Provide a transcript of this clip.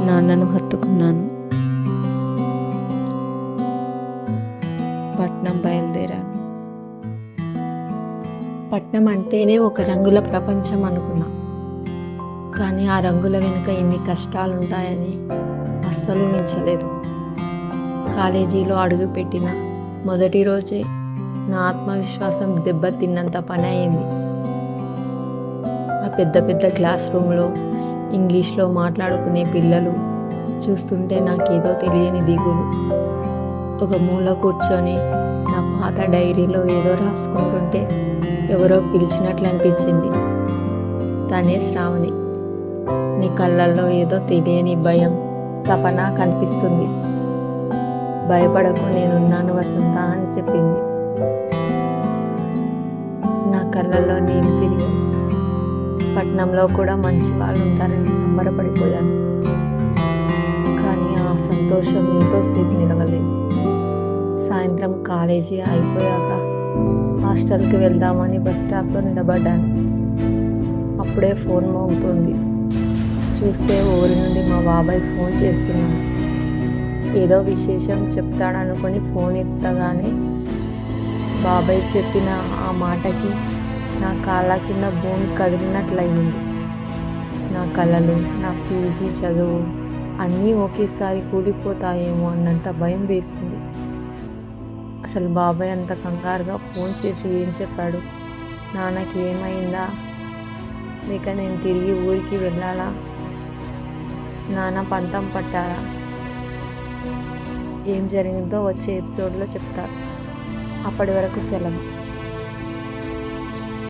నాన్నను హత్తుకున్నాను. పట్నం బయలుదేరాను. పట్నం అంటేనే ఒక రంగుల ప్రపంచం అనుకున్నా. కానీ ఆ రంగుల వెనుక ఇన్ని కష్టాలుంటాయని అస్సలు ఊహించలేదు. కాలేజీలో అడుగుపెట్టిన మొదటి రోజే నా ఆత్మవిశ్వాసం దెబ్బతిన్నంత పని అయింది. ఆ పెద్ద పెద్ద క్లాస్ రూమ్లో ఇంగ్లీష్లో మాట్లాడుకునే పిల్లలు చూస్తుంటే నాకేదో తెలియని దిగులు. ఒక మూల కూర్చొని నా పాత డైరీలో ఏదో రాసుకుంటుంటే ఎవరో పిలిచినట్లు అనిపించింది. తనే శ్రావణి. నీ కళ్ళల్లో ఏదో తెలియని భయం, తపన కనిపిస్తుంది. భయపడకు, నేనున్నాను వసంత అని చెప్పింది. నా కళ్ళల్లో నీళ్ళు తిరిగి పట్నంలో కూడా మంచి వాళ్ళు ఉంటారని సంబరపడిపోయాను. కానీ ఆ సంతోషం ఎంతోసేపు నిలవలేదు. సాయంత్రం కాలేజీ అయిపోయాక హాస్టల్కి వెళ్దామని బస్ స్టాప్లో నిలబడ్డాను. అప్పుడే ఫోన్ మోగుతోంది. చూస్తే ఊరి నుండి మా బాబాయ్ ఫోన్ చేస్తున్నాడు. ఏదో విశేషం చెప్తాడనుకొని ఫోన్ ఎత్తగానే బాబాయ్ చెప్పిన ఆ మాటకి నా కాళ్ళ కింద భూమి కదిలినట్లయింది. నా కలలు, నా పీజీ చదువు అన్నీ ఒకేసారి కూలిపోతాయేమో అన్నంత భయం వేసింది. అసలు బాబాయ్ అంత కంగారుగా ఫోన్ చేసి ఏం చెప్పాడు? నాన్నకి ఏమైందా? లేక నేను తిరిగి ఊరికి వెళ్ళాలా? నాన్న పంతం పట్టారా? ఏం జరిగిందో వచ్చే ఎపిసోడ్లో చెప్తారు. అప్పటి వరకు సెలవు.